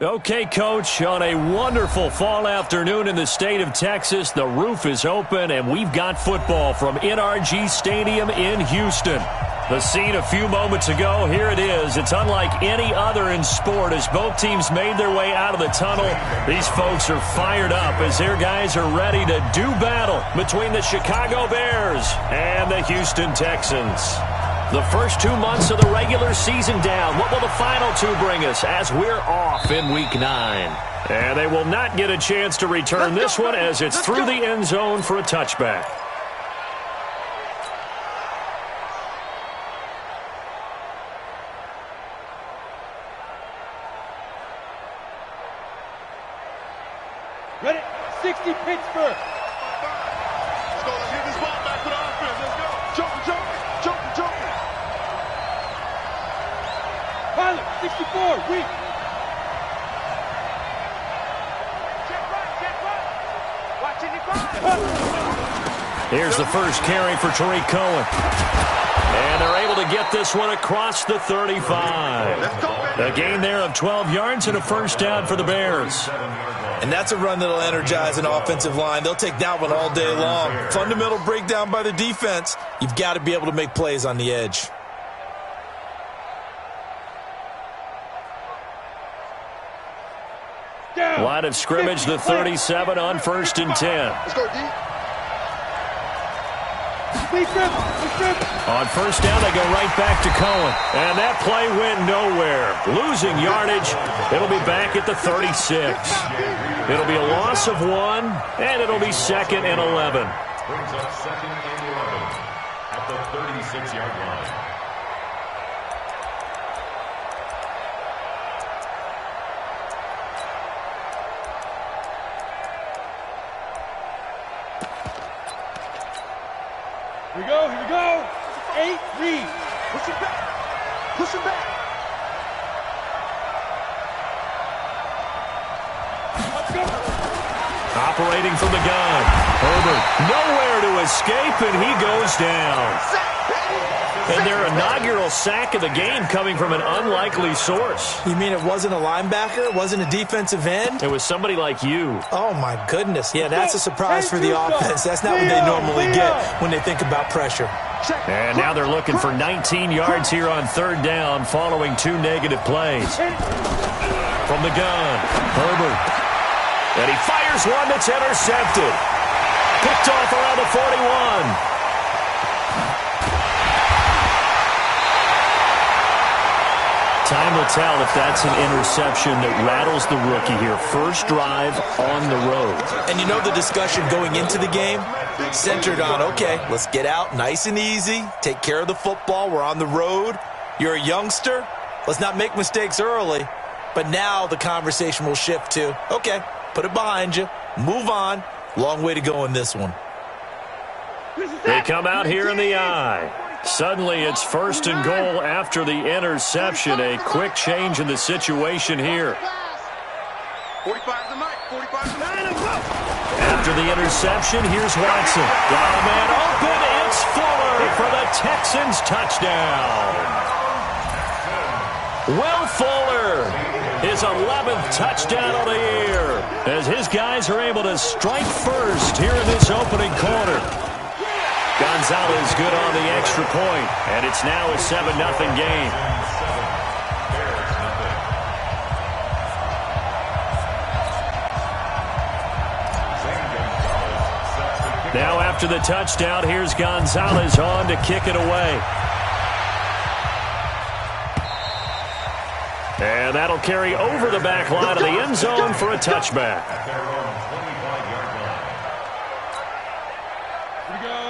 Okay, Coach, on a wonderful fall afternoon in the state of Texas, the roof is open, and we've got football from NRG Stadium in Houston. The scene a few moments ago, here it is. It's unlike any other in sport as both teams made their way out of the tunnel. These folks are fired up as their guys are ready to do battle between the Chicago Bears and the Houston Texans. The first 2 months of the regular season down. What will the final two bring us as we're off in Week 9? And they will not get a chance to return this one as it's through the end zone for a touchback. Ready? 60 Pittsburgh. Let's go. Let's get this ball back to the offense. Let's go. Jump. Pilot, 64, weak. Here's the first carry for Tariq Cohen. And they're able to get this one across the 35. A gain there of 12 yards and a first down for the Bears. And that's a run that'll energize an offensive line. They'll take that one all day long. Fundamental breakdown by the defense. You've got to be able to make plays on the edge. Line of scrimmage, the 37 on 1st and 10. Let's go, D. On first down, they go right back to Cohen. And that play went nowhere. Losing yardage. It'll be back at the 36. It'll be a loss of 1, and it'll be 2nd and 11. Brings up 2nd and 11 at the 36-yard line. Here we go. 8, read. Push him back. Let's go. Operating from the gun. Herbert nowhere to escape, and he goes down. And their inaugural sack of the game coming from an unlikely source. You mean it wasn't a linebacker? It wasn't a defensive end? It was somebody like you. Oh, my goodness. Yeah, that's a surprise for the offense. That's not what they normally get when they think about pressure. And now they're looking for 19 yards here on 3rd down following 2 negative plays. From the gun, Herbert. And he fires one that's intercepted. Picked off around the 41. Time will tell if that's an interception that rattles the rookie here. First drive on the road. And you know the discussion going into the game? Centered on, okay, let's get out nice and easy. Take care of the football. We're on the road. You're a youngster. Let's not make mistakes early. But now the conversation will shift to, okay, put it behind you. Move on. Long way to go in this one. They come out here in the eye. Suddenly it's 1st and goal after the interception. A quick change in the situation here. 45 to Mike. 45 to Mike. After the interception, here's Watson. Got a man open. It's Fuller for the Texans touchdown. Will Fuller, his 11th touchdown of the year, as his guys are able to strike first here in this opening quarter. Gonzalez good on the extra point, and it's now a 7-0 game. Now after the touchdown, here's Gonzalez on to kick it away. And that'll carry over the back line of the end zone for a touchback.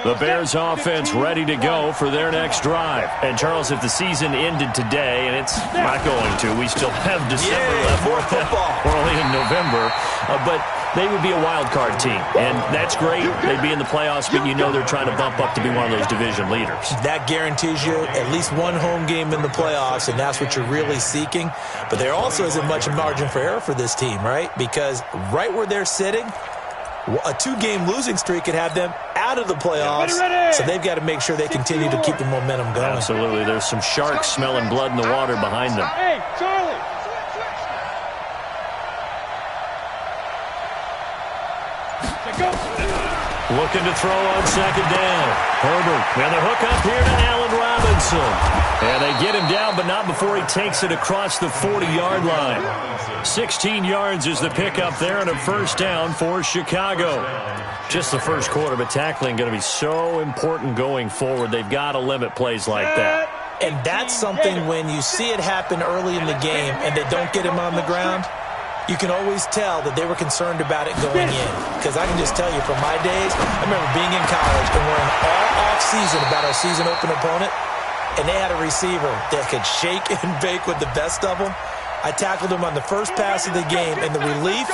The Bears offense ready to go for their next drive. And, Charles, if the season ended today, and it's not going to, we still have December left. More football. We're only in November. But they would be a wild card team. And that's great. They'd be in the playoffs, but you know they're trying to bump up to be one of those division leaders. That guarantees you at least one home game in the playoffs, and that's what you're really seeking. But there also isn't much margin for error for this team, right? Because right where they're sitting, a 2-game losing streak could have them out of the playoffs. So they've got to make sure they continue to keep the momentum going. Absolutely. There's some sharks smelling blood in the water behind them. Hey, Charlie. Looking to throw on second down. Herbert, and the hook up here to Allen Robinson. And they get him down, but not before he takes it across the 40-yard line. 16 yards is the pickup there, and a first down for Chicago. Just the first quarter, but tackling going to be so important going forward. They've got to limit plays like that. And that's something when you see it happen early in the game and they don't get him on the ground, you can always tell that they were concerned about it going in. Because I can just tell you from my days, I remember being in college and worrying all off-season about our season open opponent, and they had a receiver that could shake and bake with the best of them. I tackled him on the first pass of the game, and the relief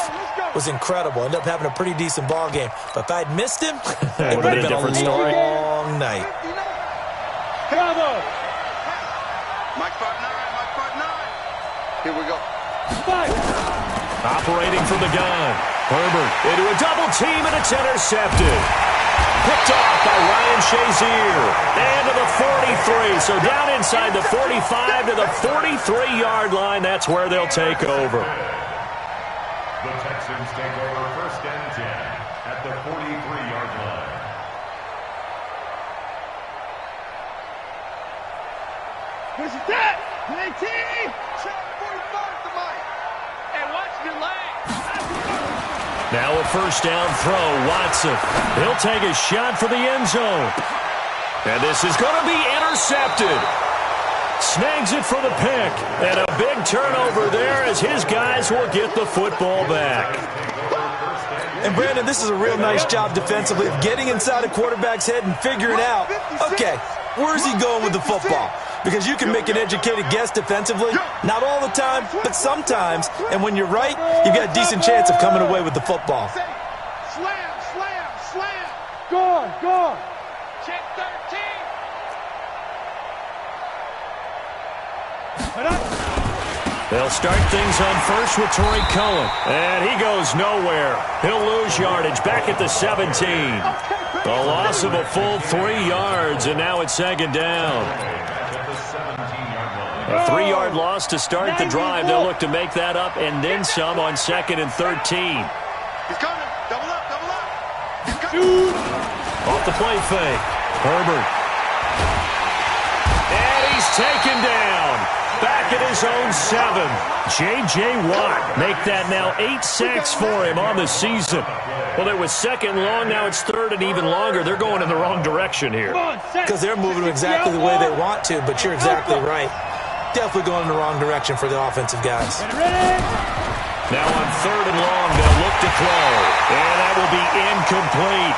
was incredible. Ended up having a pretty decent ball game. But if I had missed him, it would have been a long night. Bravo! Mike 5'9", Here we go. 5. Operating from the gun. Herbert into a double team, and it's intercepted. Picked off by Ryan Shazier. And to the 43. So down inside the 45 to the 43-yard line. That's where they'll take over. The Texans take over first and 10 at the 43-yard line. Where's it at? 19! Check 45 to Mike. And watch your legs. Now a first down throw. Watson. He'll take a shot for the end zone. And this is going to be intercepted. Snags it for the pick. And a big turnover there as his guys will get the football back. And Brandon, this is a real nice job defensively of getting inside a quarterback's head and figuring out, okay, where's he going with the football? Because you can make an educated guess defensively. Not all the time, but sometimes. And when you're right, you've got a decent chance of coming away with the football. Slam, slam, slam. Gone. Check 13. They'll start things on first with Torrey Cohen. And he goes nowhere. He'll lose yardage back at the 17. A loss of a full 3 yards, and now it's second down. A 3-yard loss to start the drive. They'll look to make that up and then some on second and 13. He's coming. Double up. He's coming. Off the play fake. Herbert. And he's taken down. Back at his own 7. J.J. Watt make that now 8 sacks for him on the season. Well, it was second long. Now it's third and even longer. They're going in the wrong direction here. Because they're moving exactly the way they want to, but you're exactly right. Definitely going in the wrong direction for the offensive guys. Now on third and long, they'll look to throw. And that will be incomplete.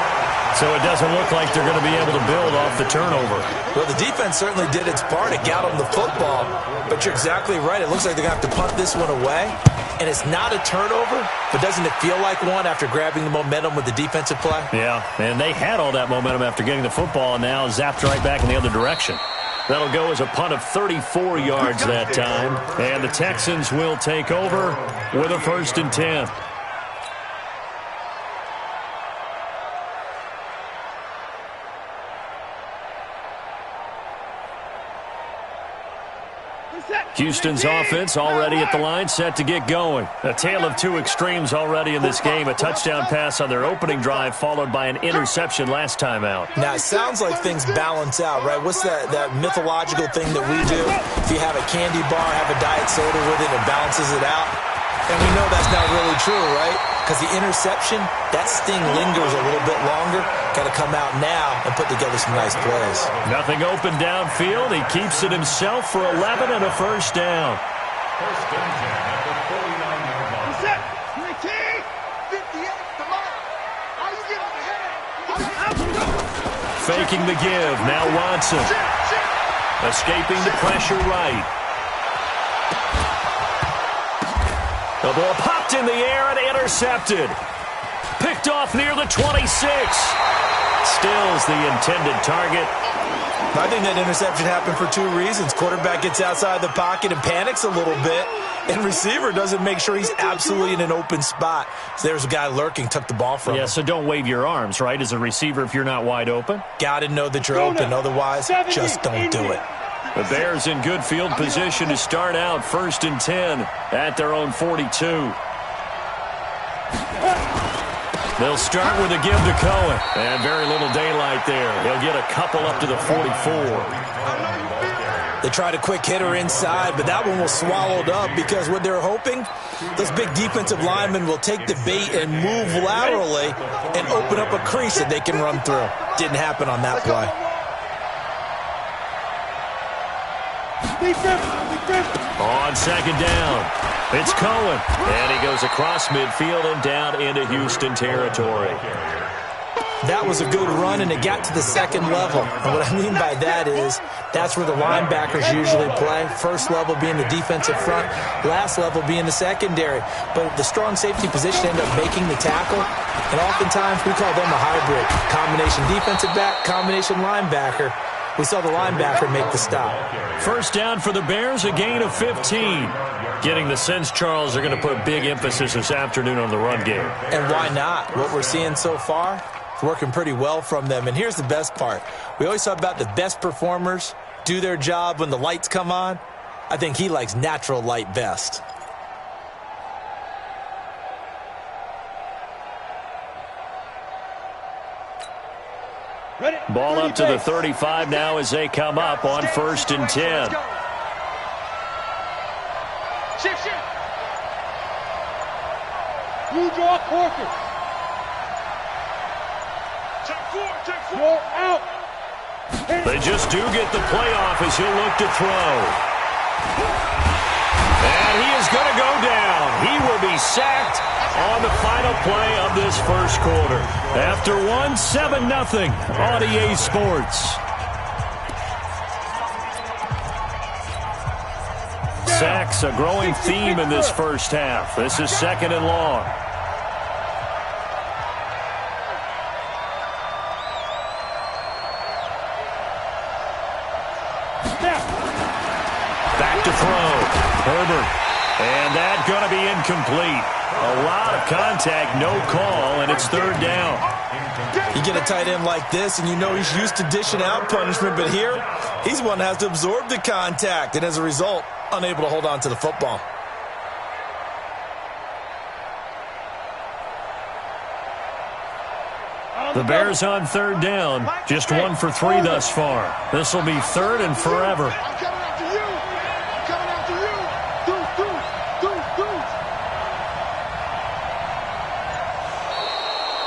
So it doesn't look like they're going to be able to build off the turnover. Well, the defense certainly did its part. It got them the football. But you're exactly right. It looks like they're going to have to punt this one away. And it's not a turnover, but doesn't it feel like one after grabbing the momentum with the defensive play? Yeah, and they had all that momentum after getting the football and now zapped right back in the other direction. That'll go as a punt of 34 yards that time. And the Texans will take over with a first and 10. Houston's offense already at the line, set to get going. A tale of two extremes already in this game. A touchdown pass on their opening drive, followed by an interception last time out. Now, it sounds like things balance out, right? What's that mythological thing that we do? If you have a candy bar, have a diet soda with it, it balances it out. And we know that's not really true, right? Because the interception, that sting lingers a little bit longer. Got to come out now and put together some nice plays. Nothing open downfield. He keeps it himself for 11 and a first down. First and 10 at the 49-yard line. Set. 19. 58 to Mike. How you get over here? Faking the give. Now Watson. Escaping the pressure right. The ball popped in the air and intercepted. Picked off near the 26. Stills the intended target. I think that interception happened for two reasons. Quarterback gets outside the pocket and panics a little bit, and receiver doesn't make sure he's absolutely in an open spot. So there's a guy lurking, took the ball from him. Yeah, so don't wave your arms, right, as a receiver if you're not wide open. Got to know that you're open. Otherwise, just don't do it. The Bears in good field position to start out first and 10 at their own 42. They'll start with a give to Cohen. And very little daylight there. He'll get a couple up to the 44. They tried a quick hitter inside, but that one was swallowed up because what they're hoping, those big defensive linemen will take the bait and move laterally and open up a crease that they can run through. Didn't happen on that play. On second down, it's Cohen. And he goes across midfield and down into Houston territory. That was a good run, and it got to the second level. And what I mean by that is that's where the linebackers usually play. First level being the defensive front, last level being the secondary. But the strong safety position ended up making the tackle, and oftentimes we call them a hybrid. Combination defensive back, combination linebacker. We saw the linebacker make the stop. First down for the Bears, a gain of 15. Getting the sense, Charles, they're going to put big emphasis this afternoon on the run game. And why not? What we're seeing so far, it's working pretty well from them. And here's the best part. We always talk about the best performers do their job when the lights come on. I think he likes natural light best. Ball up to the 35 now as they come up on 1st and 10. Shift. You draw Corkins. Take four. You're out. They just do get the playoff as he'll look to throw. And he is going to go down. He will be sacked on the final play of this first quarter. After 7-0 on EA Sports. Sacks, a growing theme in this first half. This is 2nd and long. Back to throw. Herbert. And that's going to be incomplete. A lot of contact, no call, and it's 3rd down. You get a tight end like this, and you know he's used to dishing out punishment, but here, he's one that has to absorb the contact, and as a result, unable to hold on to the football. The Bears on 3rd down, just 1 for 3 thus far. This will be 3rd and forever. I'm coming after you.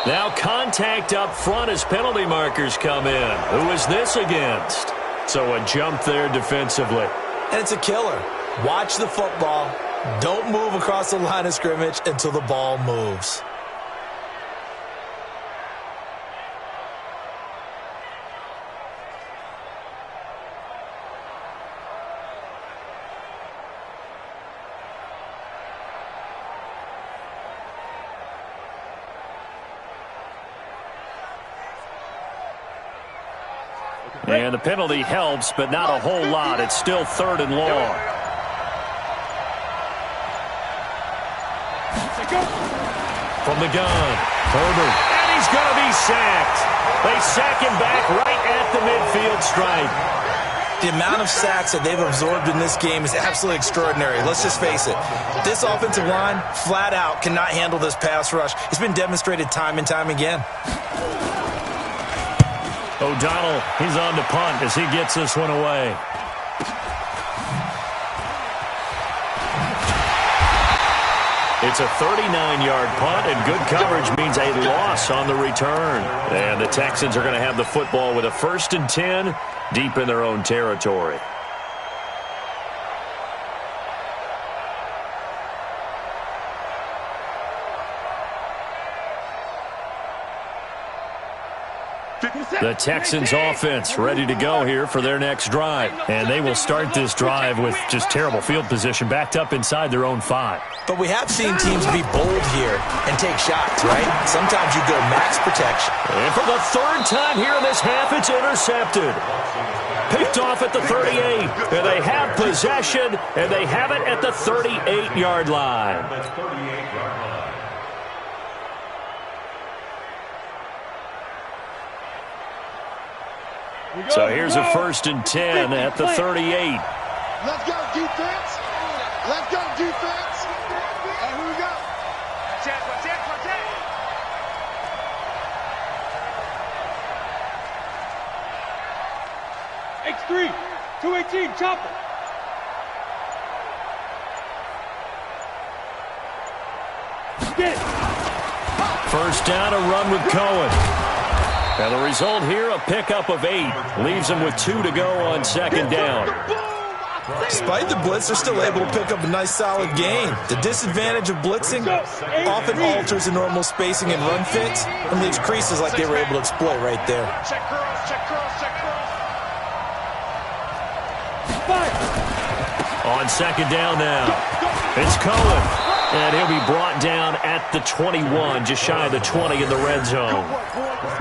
Now contact up front as penalty markers come in. Who is this against? So a jump there defensively. And it's a killer. Watch the football. Don't move across the line of scrimmage until the ball moves. And the penalty helps, but not a whole lot. It's still 3rd and long. From the gun, Herbert. And he's going to be sacked. They sack him back right at the midfield stripe. The amount of sacks that they've absorbed in this game is absolutely extraordinary. Let's just face it. This offensive line, flat out, cannot handle this pass rush. It's been demonstrated time and time again. O'Donnell, he's on to punt as he gets this one away. It's a 39-yard punt, and good coverage means a loss on the return. And the Texans are going to have the football with a 1st and 10 deep in their own territory. The Texans offense ready to go here for their next drive. And they will start this drive with just terrible field position backed up inside their own 5. But we have seen teams be bold here and take shots, right? Sometimes you go max protection. And for the 3rd time here in this half, it's intercepted. Picked off at the 38. And they have possession, and they have it at the 38-yard line. So here's a 1st and 10 at the 38. Let's go, defense. Let's go, defense. And here we go. X3, 218, chopper. Get it. First down, a run with Cohen. And the result here, a pickup of 8. Leaves them with 2 to go on second down. Despite the blitz, they're still able to pick up a nice solid gain. The disadvantage of blitzing often alters the normal spacing and run fits and leaves creases like they were able to exploit right there. Check curls, check curls, check curls. On second down now, it's Cohen. And he'll be brought down at the 21, just shy of the 20 in the red zone.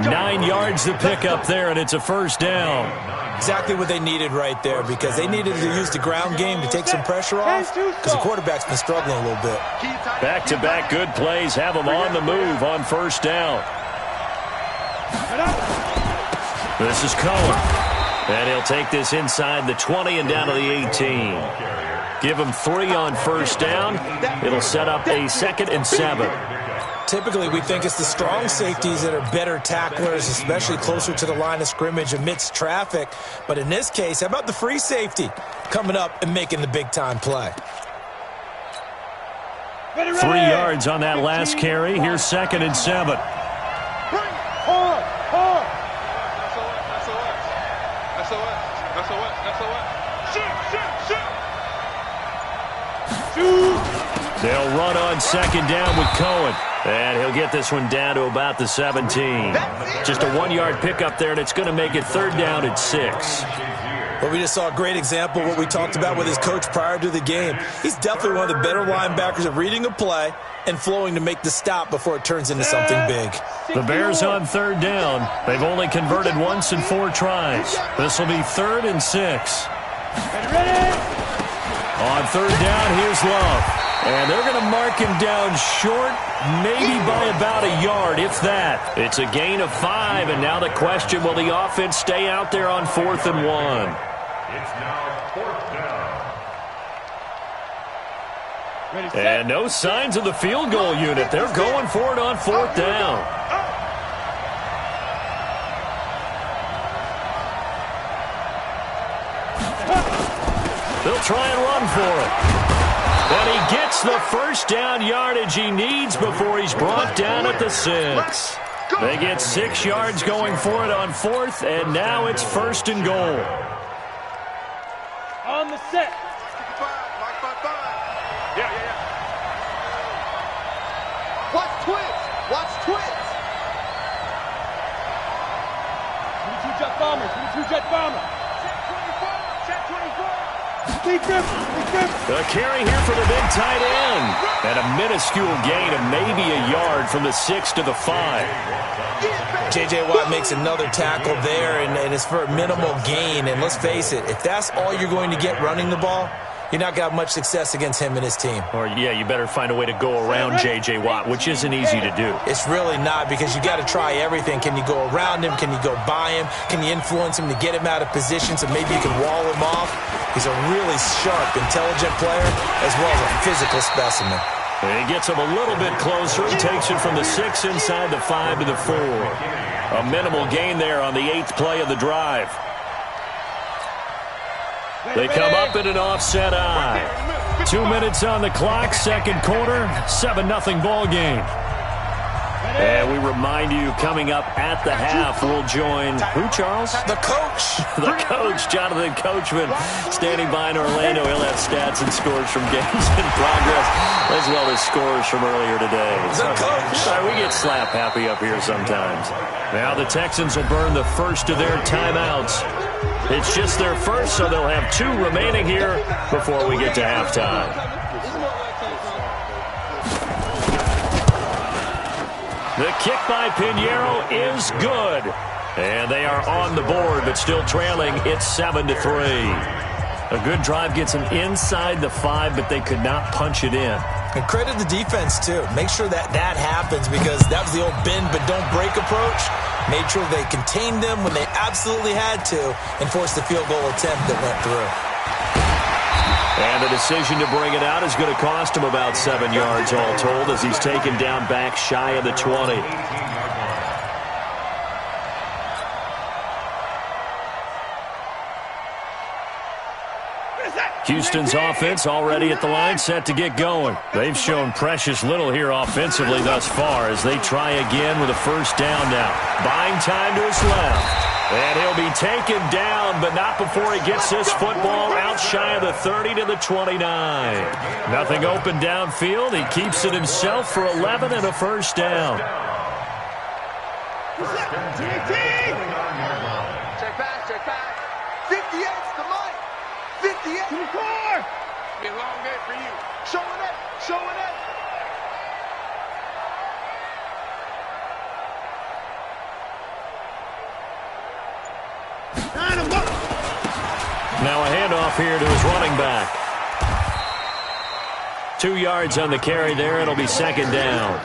9 yards to pick up there, and it's a first down. Exactly what they needed right there, because they needed to use the ground game to take some pressure off, because the quarterback's been struggling a little bit. Back-to-back good plays have them on the move on first down. This is Cohen. And he'll take this inside the 20 and down to the 18. Give him 3 on first down. It'll set up a 2nd and 7. Typically, we think it's the strong safeties that are better tacklers, especially closer to the line of scrimmage amidst traffic. But in this case, how about the free safety coming up and making the big-time play? 3 yards on that last carry. Here's 2nd and 7. Hard, hard. They'll run on second down with Cohen. And he'll get this one down to about the 17. Just a 1-yard pickup there, and it's going to make it 3rd down at 6. Well, we just saw a great example of what we talked about with his coach prior to the game. He's definitely one of the better linebackers at reading a play and flowing to make the stop before it turns into something big. The Bears on 3rd down. They've only converted once in 4 tries. This will be 3rd and 6. On 3rd down, here's Love. And they're going to mark him down short, maybe by about a yard, if that. It's a gain of 5, and now the question, will the offense stay out there on 4th and 1? It's now 4th down. And no signs of the field goal unit. They're going for it on 4th down. They'll try and run for it. And he gets the first down yardage he needs before he's brought down at the 6. They get 6 yards going for it on 4th, and now it's 1st and goal. On the set. Yeah. Watch twins. Watch twins. 22 jet bombers. 22 jet bombers. Check 24. Keep grip. The carry here for the big tight end. And a minuscule gain of maybe a yard from the 6 to the 5. J.J. Watt makes another tackle there, and it's for a minimal gain. And let's face it, if that's all you're going to get running the ball, you're not going to have much success against him and his team. Or, yeah, you better find a way to go around J.J. Watt, which isn't easy to do. It's really not, because you got to try everything. Can you go around him? Can you go by him? Can you influence him to get him out of position so maybe you can wall him off? He's a really sharp, intelligent player as well as a physical specimen. And he gets him a little bit closer. He takes it from the 6 inside the 5 to the 4. A minimal gain there on the 8th play of the drive. They come up in an offset eye. 2 minutes on the clock, 2nd quarter, 7-0 ball game. And we remind you, coming up at the half, we'll join who, Charles? The coach. The coach, Jonathan Coachman, standing by in Orlando. He'll have stats and scores from games in progress, as well as scores from earlier today. The coach. We get slap happy up here sometimes. Now the Texans will burn the first of their timeouts. It's just their first, so they'll have 2 remaining here before we get to halftime. The kick by Pinheiro is good. And they are on the board, but still trailing. It's 7-3. A good drive gets them inside the 5, but they could not punch it in. And credit the defense, too. Make sure that happens, because that was the old bend but don't break approach. Made sure they contained them when they absolutely had to and forced the field goal attempt that went through. And the decision to bring it out is going to cost him about 7 yards all told, as he's taken down back shy of the 20. Houston's offense already at the line, set to get going. They've shown precious little here offensively thus far as they try again with a first down now. Buying time to his left. And he'll be taken down, but not before he gets this football out shy of the 30 to the 29. Nothing open downfield. He keeps it himself for 11 and a first down. Check back, check back. 58's the mic. 58. 24. Be a long day for you. Showing it, showing it. Now a handoff here to his running back. 2 yards on the carry there. It'll be second down.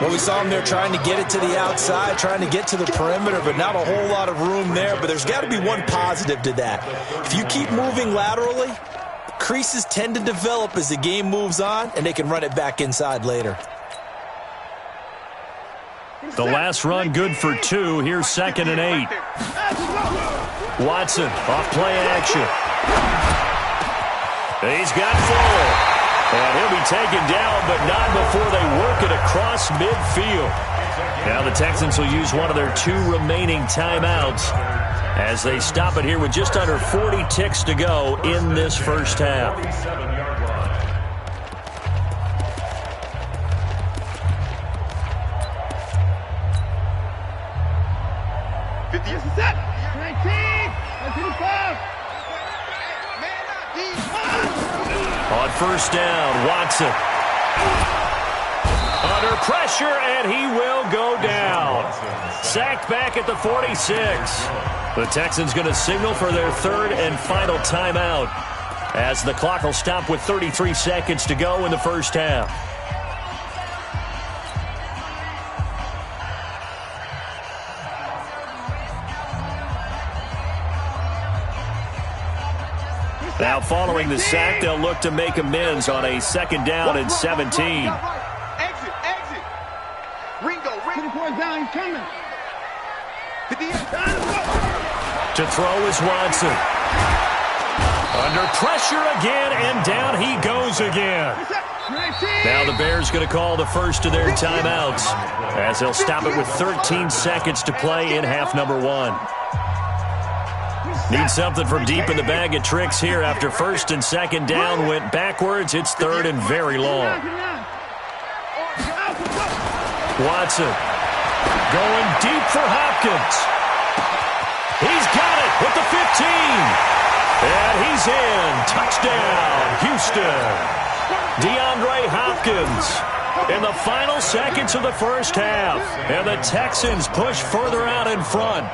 Well, we saw him there trying to get it to the outside, trying to get to the perimeter, but not a whole lot of room there. But there's got to be one positive to that. If you keep moving laterally, creases tend to develop as the game moves on, and they can run it back inside later. The last run good for 2. Here's 2nd and 8. Watson off play action. He's got Fuller. And he'll be taken down, but not before they work it across midfield. Now the Texans will use one of their 2 remaining timeouts as they stop it here with just under 40 ticks to go in this first half. 50 is set. 19. 25. On first down, Watson. Under pressure, and he will go down. Sacked back at the 46. The Texans going to signal for their 3rd and final timeout as the clock will stop with 33 seconds to go in the first half. Now following the sack, they'll look to make amends on a 2nd down and 17. Exit, exit. Ringo. 24 down, he's coming. To throw is Watson. Under pressure again, and down he goes again. Now the Bears going to call the first of their timeouts as they'll stop it with 13 seconds to play in half number 1. Need something from deep in the bag of tricks here after 1st and 2nd down went backwards. It's 3rd and very long. Watson going deep for Hopkins. He's got it with the 15. And he's in. Touchdown, Houston. DeAndre Hopkins in the final seconds of the first half. And the Texans push further out in front.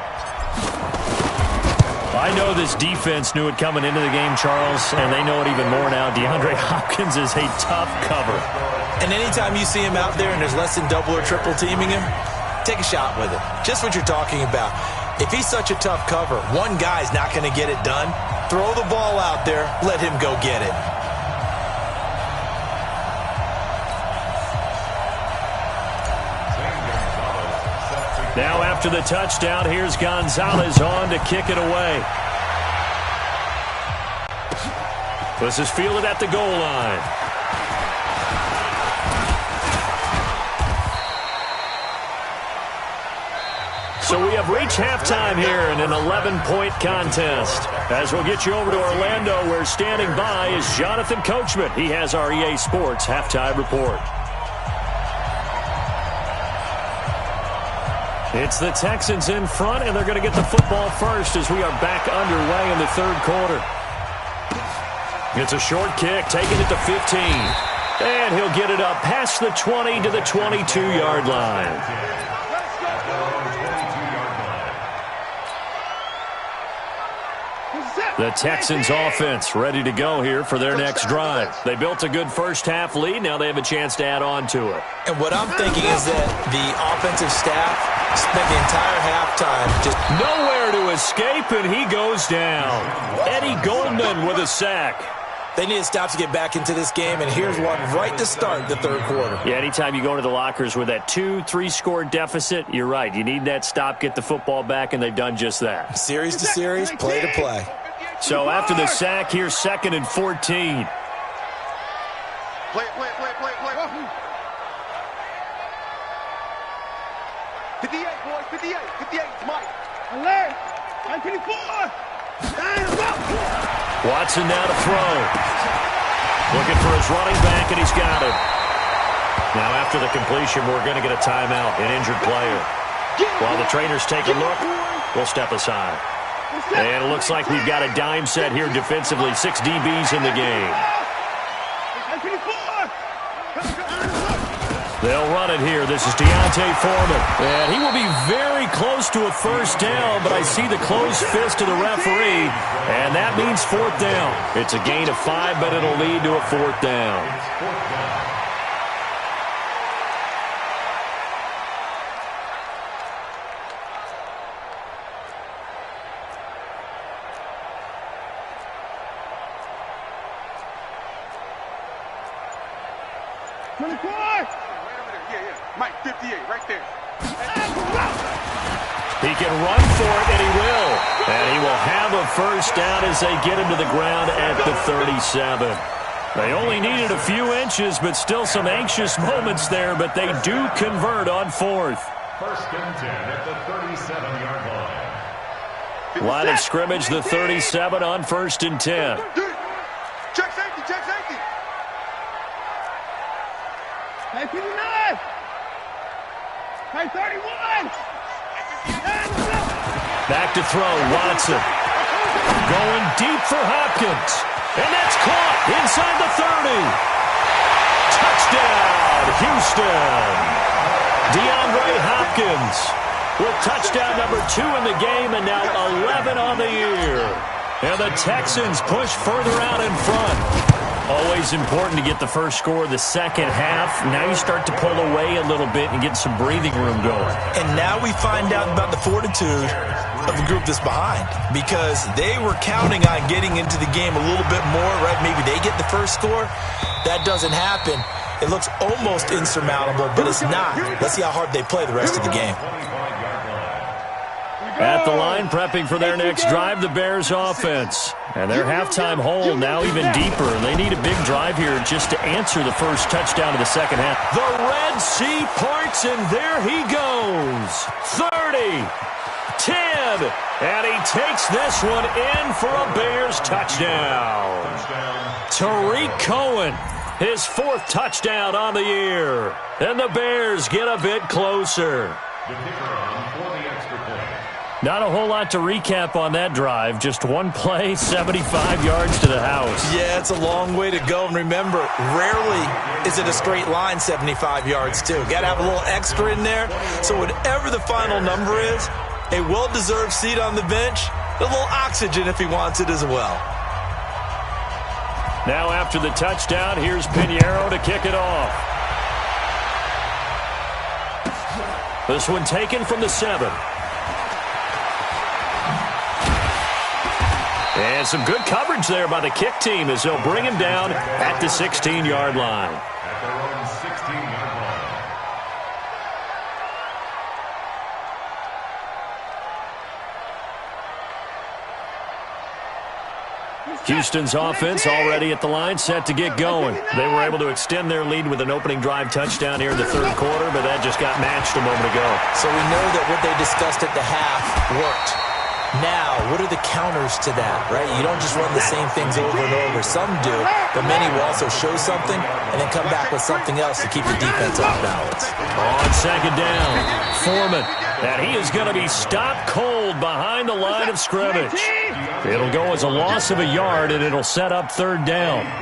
I know this defense knew it coming into the game, Charles, and they know it even more now. DeAndre Hopkins is a tough cover. And anytime you see him out there and there's less than double or triple teaming him, take a shot with it. Just what you're talking about. If he's such a tough cover, one guy's not going to get it done. Throw the ball out there. Let him go get it. Now after the touchdown, here's Gonzalez on to kick it away. This is fielded at the goal line. So we have reached halftime here in an 11-point contest. As we'll get you over to Orlando, where standing by is Jonathan Coachman. He has our EA Sports halftime report. It's the Texans in front, and they're going to get the football first as we are back underway in the 3rd quarter. It's a short kick, taking it to 15. And he'll get it up past the 20 to the 22-yard line. The Texans offense ready to go here for their next drive. They built a good first-half lead. Now they have a chance to add on to it. And what I'm thinking is that the offensive staff spent the entire halftime just nowhere to escape, and he goes down. Eddie Goldman with a sack. They need to stop to get back into this game, and here's one right to start the 3rd quarter. Yeah, anytime you go into the lockers with that 2-3 score deficit, you're right. You need that stop, get the football back, and they've done just that. Series to series, play to play. So after the sack, here's 2nd and 14. Play. 58, boys, 58. 58, it's Mike. Alert! 924! Watson now to throw. Looking for his running back, and he's got it. Now after the completion, we're going to get a timeout, an injured player. While the trainers take a look, we'll step aside. And it looks like we've got a dime set here defensively. 6 DBs in the game. They'll run it here. This is D'Onta Foreman. And he will be very close to a first down, but I see the closed fist of the referee, and that means 4th down. It's a gain of 5, but it'll lead to a 4th down. Mike, 58, right there. He can run for it, and he will. And he will have a first down as they get him to the ground at the 37. They only needed a few inches, but still some anxious moments there, but they do convert on 4th. 1st and 10 at the 37-yard line. Line of scrimmage, the 37 on 1st and 10. Check safety. 959! 931! Back to throw, Watson. Going deep for Hopkins. And that's caught inside the 30. Touchdown, Houston. DeAndre Hopkins with touchdown number 2 in the game and now 11 on the year. And the Texans push further out in front. Always important to get the first score of the second half. Now you start to pull away a little bit and get some breathing room going. And now we find out about the fortitude of the group that's behind, because they were counting on getting into the game a little bit more, right? Maybe they get the first score. That doesn't happen. It looks almost insurmountable, but it's not. Let's see how hard they play the rest of the game. At the line, prepping for their next drive, the Bears offense. And their halftime hole now even deeper. They need a big drive here just to answer the first touchdown of the second half. The Red Sea parts, and there he goes. 30, 10, and he takes this one in for a Bears touchdown. Tariq Cohen, his 4th touchdown on the year. And the Bears get a bit closer. The kicker on for the extra point. Not a whole lot to recap on that drive. Just one play, 75 yards to the house. Yeah, it's a long way to go. And remember, rarely is it a straight line 75 yards, too. Got to have a little extra in there. So whatever the final number is, a well-deserved seat on the bench, a little oxygen if he wants it as well. Now after the touchdown, here's Pinheiro to kick it off. This one taken from the 7. And some good coverage there by the kick team as they'll bring him down at the 16-yard line. At their own 16-yard line. Houston's offense already at the line, set to get going. They were able to extend their lead with an opening drive touchdown here in the 3rd quarter, but that just got matched a moment ago. So we know that what they discussed at the half worked. Now, what are the counters to that, right? You don't just run the same things over and over. Some do, but many will also show something and then come back with something else to keep the defense off balance. On 2nd down, Foreman, and he is going to be stopped cold behind the line of scrimmage. It'll go as a loss of a yard, and it'll set up 3rd down. It's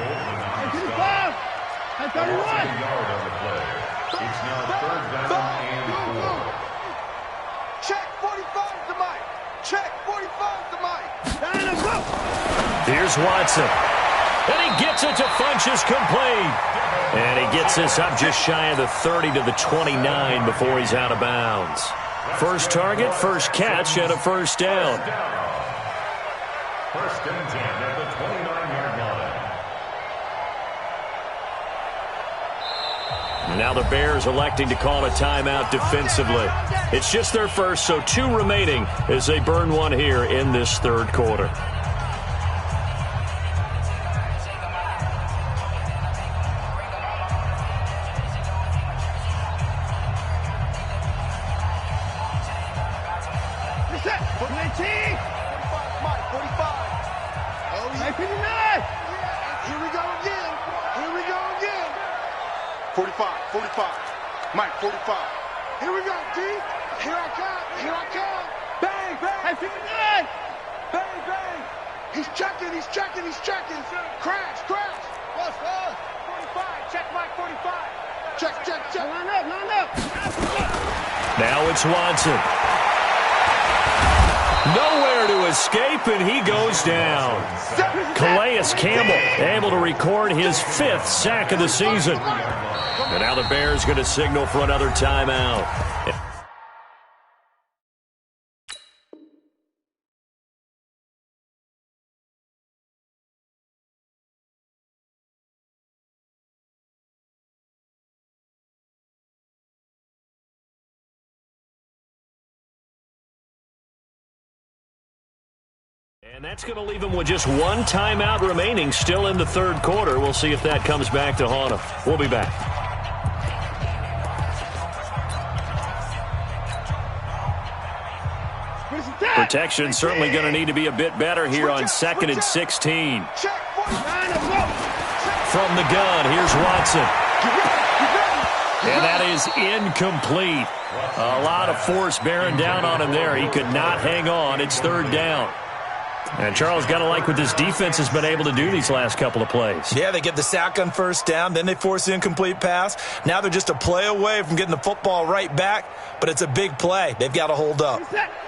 now 3rd down and 4. Check 45 to Mike. Check 45 to Mike. Here's Watson. And he gets it to Funchess complete. And he gets this up just shy of the 30 to the 29 before he's out of bounds. First target, first catch, and a first down. 1st and 10 at the 29-yard line. Now the Bears electing to call a timeout defensively. It's just their first, so 2 remaining as they burn one here in this 3rd quarter. Reset. 19. 45, Mike, 45. Oh, yeah. 59. Here we go again. Here we go again. 45, 45. Mike, 45. Here we go, D. Here I come. Here I come. Bang, bang. 59. Bang, bang. He's checking, he's checking, he's checking. Crash, crash. Close, close. 45. Check, Mike, 45. Check, check, check. Line up, line up. Now it's Watson. Nowhere to escape, and he goes down. Calais Campbell able to record his 5th sack of the season. And now the Bears going to signal for another timeout. And that's going to leave him with just one timeout remaining, still in the third quarter. We'll see if that comes back to haunt him. We'll be back. Protection certainly going to need to be a bit better here on 2nd and 16. From the gun, here's Watson. And that is incomplete. A lot of force bearing down on him there. He could not hang on. It's 3rd down. And Charles, got to like what this defense has been able to do these last couple of plays. Yeah, they get the sack on 1st down, then they force the incomplete pass. Now they're just a play away from getting the football right back, but it's a big play. They've got to hold up.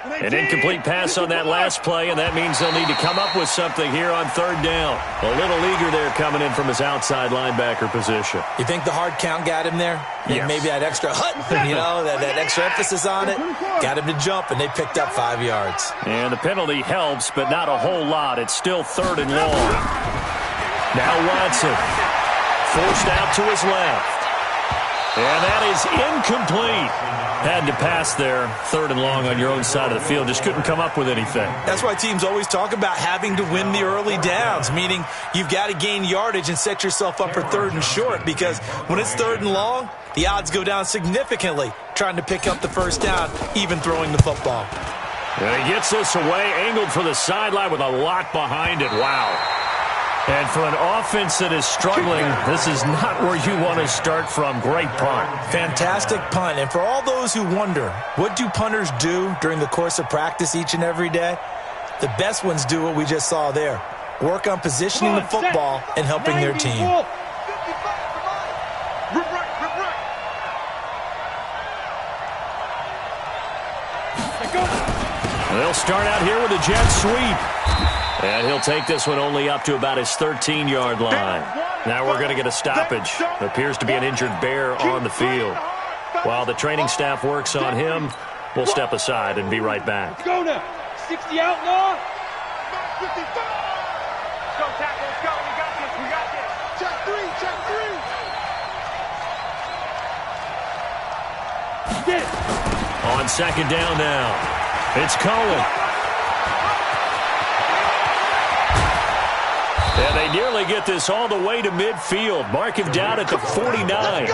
An incomplete pass on that last play, and that means they'll need to come up with something here on 3rd down. A little eager there coming in from his outside linebacker position. You think the hard count got him there? Yes. Maybe that extra that extra emphasis on it got him to jump, and they picked up 5 yards. And the penalty helps, but not a whole lot. It's still 3rd and long. Now Watson forced out to his left. And that is incomplete. Had to pass there, 3rd and long on your own side of the field. Just couldn't come up with anything. That's why teams always talk about having to win the early downs, meaning you've got to gain yardage and set yourself up for 3rd and short, because when it's 3rd and long, the odds go down significantly trying to pick up the 1st down, even throwing the football. And he gets this away, angled for the sideline with a lot behind it. Wow. And for an offense that is struggling, this is not where you want to start from. Great punt. Fantastic punt. And for all those who wonder, what do punters do during the course of practice each and every day? The best ones do what we just saw there. Work on positioning the football and helping their team. They'll start out here with a jet sweep. And he'll take this one only up to about his 13-yard line. Now we're going to get a stoppage. Appears to be an injured Bear on the field. While the training staff works on him, we'll step aside and be right back. Let's go now. 60 out now. 55. Let's go, tackle. Let's go. We got this. We got this. Check 3. Check 3. Get it. On 2nd down now, it's Cohen. And they nearly get this all the way to midfield. Mark him down at the 49.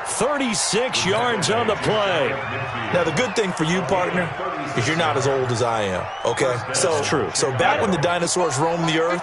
36 yards on the play. Now, the good thing for you, partner, is you're not as old as I am, okay? So true. So back when the dinosaurs roamed the earth,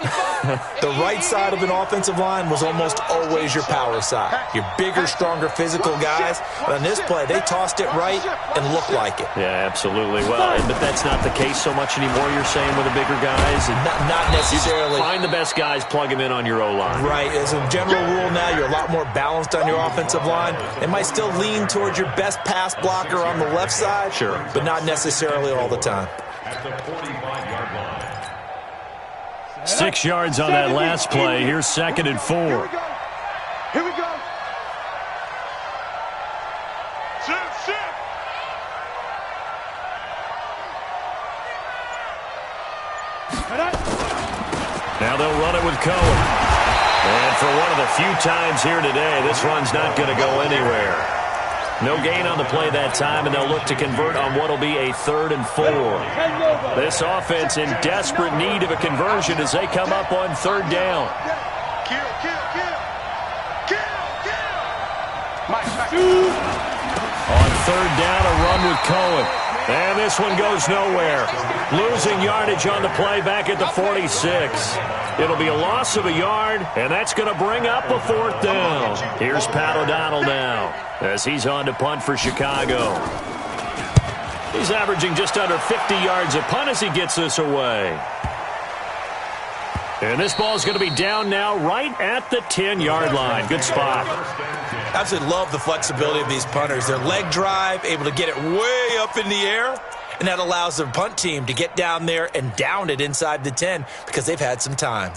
the right side of an offensive line was almost always your power side. Your bigger, stronger, physical guys. But on this play, they tossed it right and looked like it. Yeah, absolutely. Well, but that's not the case so much anymore, you're saying, with the bigger guys? Not necessarily. Find the best guys, plug them in on your O-line. Right. As a general rule now, you're a lot more balanced on your offensive line. It might still lean towards your best pass blocker on the left side, sure, but not necessarily all the time. At the 45-yard line. 6 yards on that last play. Here's 2nd and 4. Here we go. Here we go. Sit. Now they'll run it with Cohen. And for one of the few times here today, this run's not going to go anywhere. No gain on the play that time, and they'll look to convert on what will be a 3rd and 4. This offense in desperate need of a conversion as they come up on 3rd down. Kill. On 3rd down, a run with Cohen. And this one goes nowhere. Losing yardage on the play back at the 46. It'll be a loss of a yard, and that's going to bring up a 4th down. Here's Pat O'Donnell now as he's on to punt for Chicago. He's averaging just under 50 yards a punt as he gets this away. And this ball is going to be down now right at the 10-yard line. Good spot. Absolutely love the flexibility of these punters. Their leg drive, able to get it way up in the air, and that allows their punt team to get down there and down it inside the 10 because they've had some time.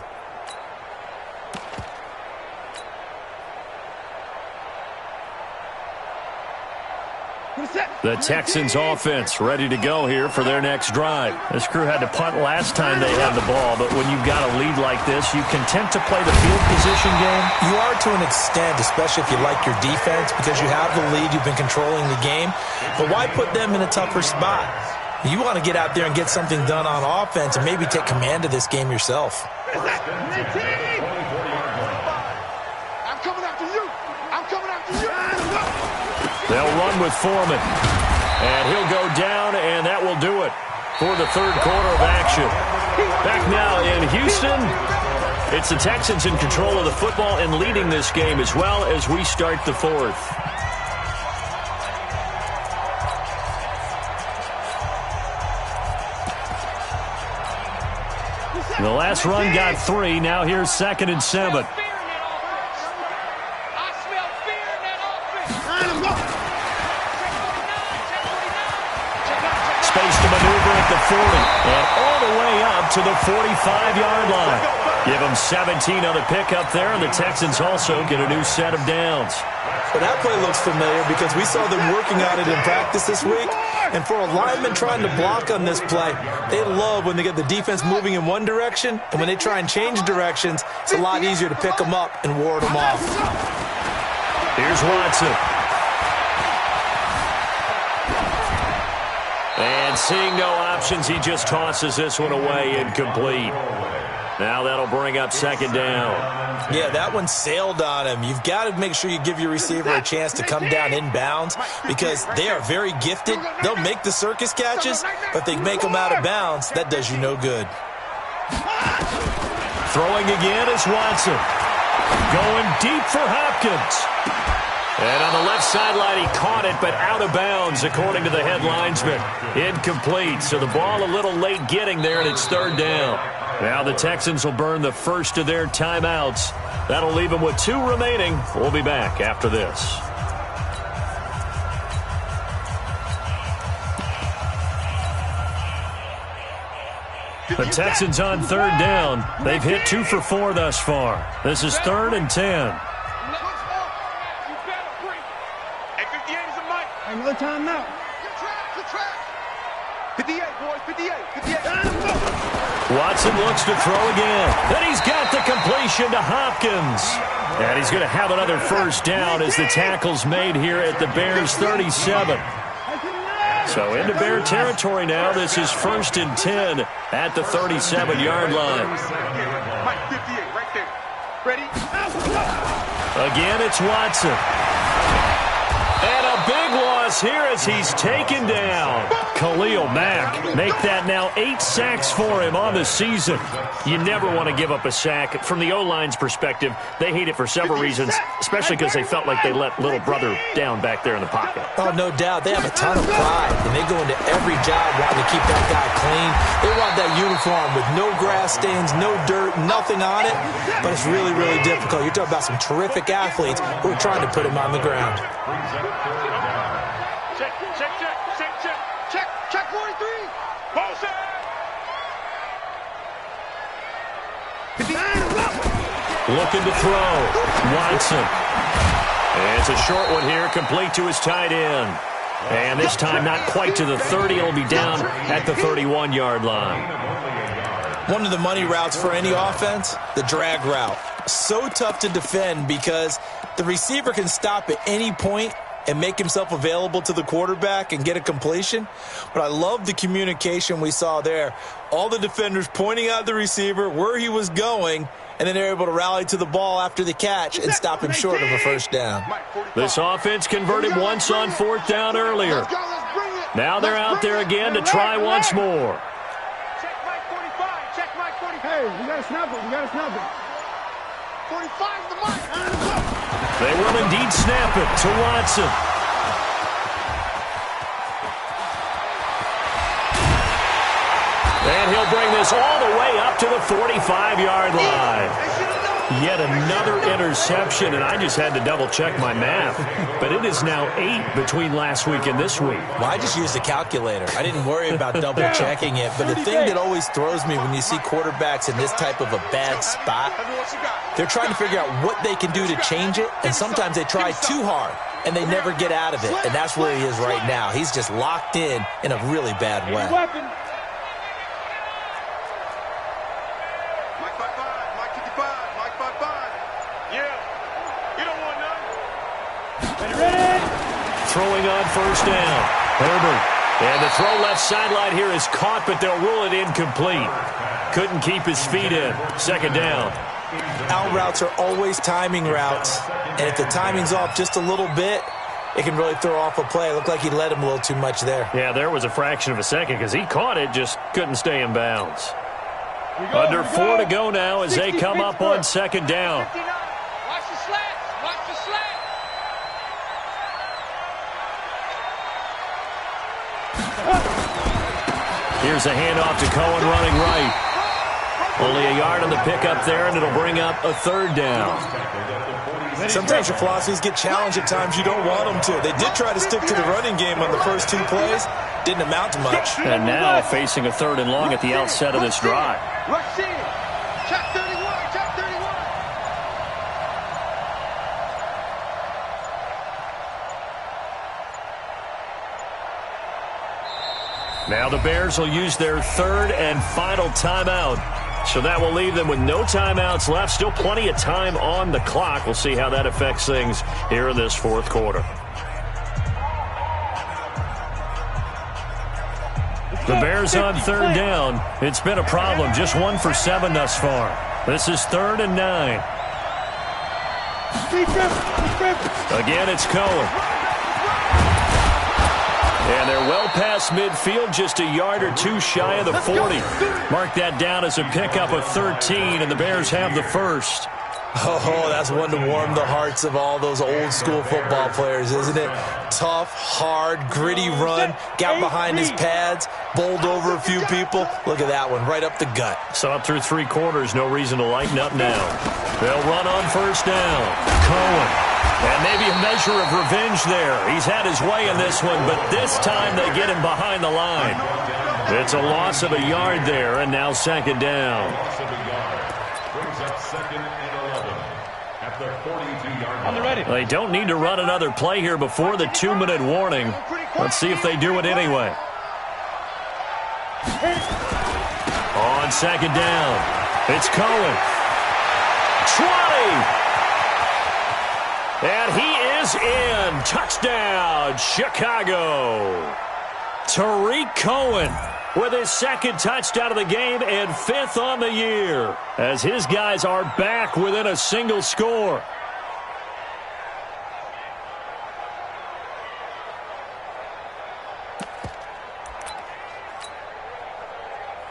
The Texans offense ready to go here for their next drive. This crew had to punt last time they had the ball, but when you've got a lead like this, you content to play the field position game? You are to an extent, especially if you like your defense, because you have the lead, you've been controlling the game. But why put them in a tougher spot? You want to get out there and get something done on offense and maybe take command of this game yourself. I'm coming after you. I'm coming after you. They'll run with Foreman. And he'll go down, and that will do it for the 3rd quarter of action. Back now in Houston, it's the Texans in control of the football and leading this game as well as we start the 4th. The last run got 3. Now here's 2nd and 7. Space to maneuver at the 40 and all the way up to the 45-yard line. Give them 17 on the pickup there, and the Texans also get a new set of downs. Well, that play looks familiar because we saw them working on it in practice this week. And for a lineman trying to block on this play, they love when they get the defense moving in one direction, and when they try and change directions, it's a lot easier to pick them up and ward them off. Here's Watson. And seeing no options, he just tosses this one away incomplete. Now that'll bring up 2nd down. Yeah, that one sailed on him. You've got to make sure you give your receiver a chance to come down inbounds because they are very gifted. They'll make the circus catches, but if they make them out of bounds, that does you no good. Throwing again is Watson. Going deep for Hopkins. And on the left sideline, he caught it, but out of bounds, according to the head linesman. Incomplete, so the ball a little late getting there, and it's 3rd down. Now the Texans will burn the first of their timeouts. That'll leave them with 2 remaining. We'll be back after this. The Texans on 3rd down. They've hit 2 for 4 thus far. This is 3rd and 10. Another timeout. Good track. 58, boys, 58, 58. Watson looks to throw again. And he's got the completion to Hopkins. And he's going to have another first down as the tackle's made here at the Bears' 37. So into Bear territory now. This is 1st and 10 at the 37-yard line. Mike, 58, right there. Ready? Again, it's Watson. And a big loss here as he's taken down. Khalil Mack make that now 8 sacks for him on the season. You never want to give up a sack. From the O-line's perspective, they hate it for several reasons, especially because they felt like they let little brother down back there in the pocket. Oh, no doubt. They have a ton of pride, and they go into every job wanting to keep that guy clean. They want that uniform with no grass stains, no dirt, nothing on it, but it's really, really difficult. You're talking about some terrific athletes who are trying to put him on the ground. Check 43. Motion. Looking to throw. Watson. And it's a short one here, complete to his tight end. And this time not quite to the 30. It'll be down at the 31-yard line. One of the money routes for any offense, the drag route. So tough to defend because the receiver can stop at any point and make himself available to the quarterback and get a completion. But I love the communication we saw there. All the defenders pointing out the receiver, where he was going, and then they're able to rally to the ball after the catch and stop him short of a first down. This offense converted once on 4th down earlier. Now they're out there again to try once more. Check Mike 45. Check Mike 45. Hey, you got to snap it. You got to snap it. 45 the mic. They will indeed snap it to Watson. And he'll bring this all the way up to the 45-yard line. Yet another interception, and I just had to double-check my math. But it is now 8 between last week and this week. Well, I just used a calculator. I didn't worry about double-checking it. But the thing that always throws me when you see quarterbacks in this type of a bad spot, they're trying to figure out what they can do to change it, and sometimes they try too hard, and they never get out of it. And that's where he is right now. He's just locked in a really bad way. Throwing on first down. Herbert. And the throw left sideline here is caught, but they'll rule it incomplete. Couldn't keep his feet in. Second down. Out routes are always timing routes. And if the timing's off just a little bit, it can really throw off a play. It looked like he led him a little too much there. Yeah, there was a fraction of a second because he caught it, just couldn't stay in bounds. Under 4 to go now as they come up on second down. Watch the slats. Watch the slats. Here's a handoff to Cohen running right. Only a yard on the pickup there, and it'll bring up a third down. Sometimes your philosophies get challenged at times you don't want them to. They did try to stick to the running game on the first 2 plays. Didn't amount to much. And now facing a 3rd and long at the outset of this drive. Rush in. Check 31. Check 31. Now the Bears will use their 3rd and final timeout. So that will leave them with no timeouts left. Still plenty of time on the clock. We'll see how that affects things here in this 4th quarter. The Bears on 3rd down. It's been a problem. Just 1 for 7 thus far. This is 3rd and 9. Again, it's Cohen. And they're well past midfield, just a yard or 2 shy of the 40. Mark that down as a pickup of 13, and the Bears have the first. Oh, that's one to warm the hearts of all those old-school football players, isn't it? Tough, hard, gritty run, got behind his pads, bowled over a few people. Look at that one, right up the gut. So up through 3 quarters, no reason to lighten up now. They'll run on first down. Cohen. And maybe a measure of revenge there. He's had his way in this one, but this time they get him behind the line. It's a loss of a yard there, and now second down. Loss of a yard. Brings up 2nd and 11 at the 42-yard line. On the ready. They don't need to run another play here before the 2-minute warning. Let's see if they do it anyway. On second down, it's Cohen. 20! And he is in. Touchdown, Chicago. Tariq Cohen with his 2nd touchdown of the game and 5th on the year, as his guys are back within a single score.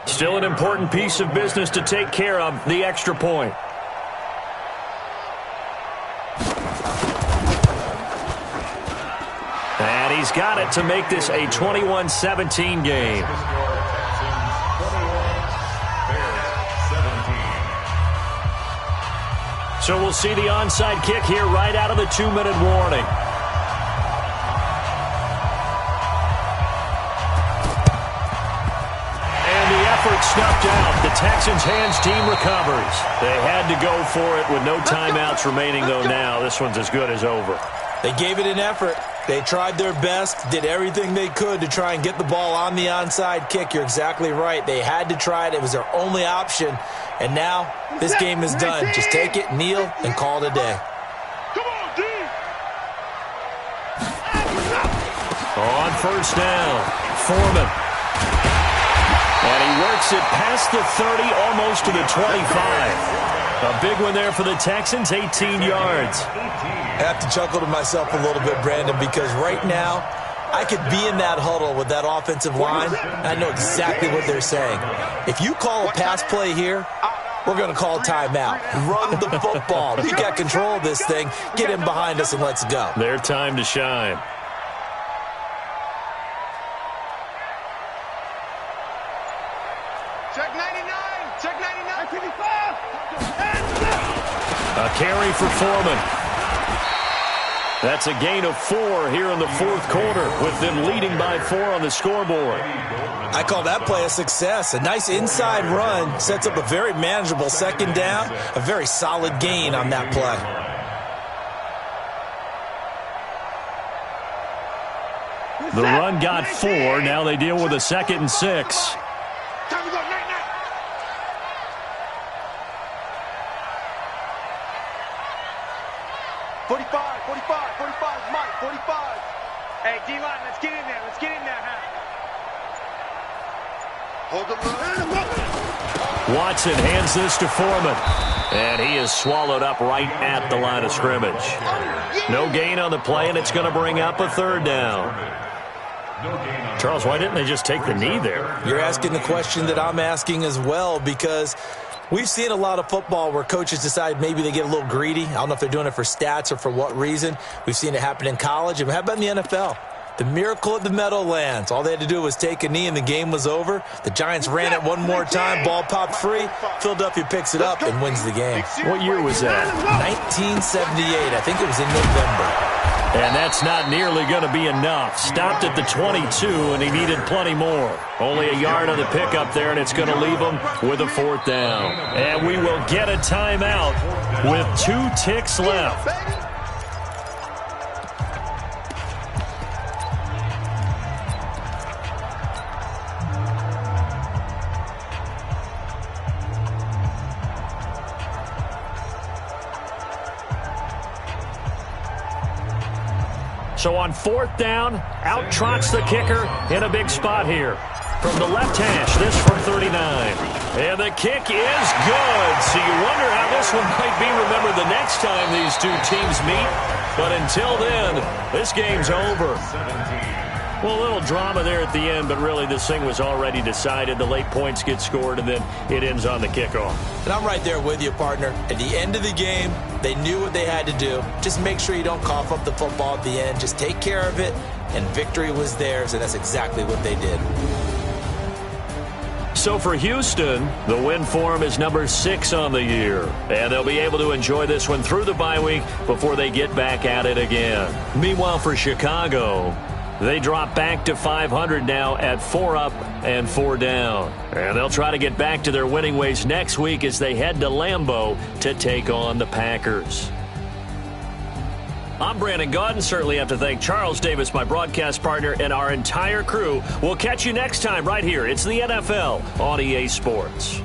Still an important piece of business to take care of, the extra point. And he's got it to make this a 21-17 game. So we'll see the onside kick here right out of the 2-minute warning. And the effort snuffed out. The Texans' hands team recovers. They had to go for it with no timeouts remaining, though now this one's as good as over. They gave it an effort. They tried their best, did everything they could to try and get the ball on the onside kick. You're exactly right. They had to try it. It was their only option. And now this game is done. Just take it, kneel, and call it a day. Come on, D. On first down, Foreman. And he works it past the 30, almost to the 25. A big one there for the Texans, 18 yards. I have to chuckle to myself a little bit, Brandon, because right now I could be in that huddle with that offensive line, and I know exactly what they're saying. If you call a pass play here, we're going to call timeout. Run the football. We got control of this thing. Get him behind us and let's go. Their time to shine. Check 99. Check 99. 55. A carry for Foreman. That's a gain of 4 here in the fourth quarter, with them leading by 4 on the scoreboard. I call that play a success. A nice inside run sets up a very manageable second down, a very solid gain on that play. The run got 4. Now they deal with a 2nd and 6. Time to go. 99. Mike, 45. Hey, D-line, let's get in there. Let's get in there, huh? Hold the line. Watson hands this to Foreman. And he is swallowed up right at the line of scrimmage. No gain on the play, and it's going to bring up a 3rd down. Charles, why didn't they just take the knee there? You're asking the question that I'm asking as well, because we've seen a lot of football where coaches decide maybe they get a little greedy. I don't know if they're doing it for stats or for what reason. We've seen it happen in college, and how about in the NFL? The miracle of the Meadowlands. All they had to do was take a knee, and the game was over. The Giants ran it one more time. Ball popped free. Philadelphia picks it up and wins the game. What year was that? 1978. I think it was in November. And that's not nearly going to be enough. Stopped at the 22, and he needed plenty more. Only a yard on the pickup there, and it's going to leave him with a 4th down. And we will get a timeout with 2 ticks left. So on 4th down, out trots the kicker in a big spot here. From the left hash, this from 39. And the kick is good. So you wonder how this one might be remembered the next time these two teams meet. But until then, this game's over. Well, a little drama there at the end, but really this thing was already decided. The late points get scored, and then it ends on the kickoff. And I'm right there with you, partner. At the end of the game, they knew what they had to do. Just make sure you don't cough up the football at the end. Just take care of it, and victory was theirs, and that's exactly what they did. So for Houston, the win form is number 6 on the year. And they'll be able to enjoy this one through the bye week before they get back at it again. Meanwhile, for Chicago, they drop back to 500 now at 4 up and 4 down. And they'll try to get back to their winning ways next week as they head to Lambeau to take on the Packers. I'm Brandon Gaudin. Certainly have to thank Charles Davis, my broadcast partner, and our entire crew. We'll catch you next time right here. It's the NFL on EA Sports.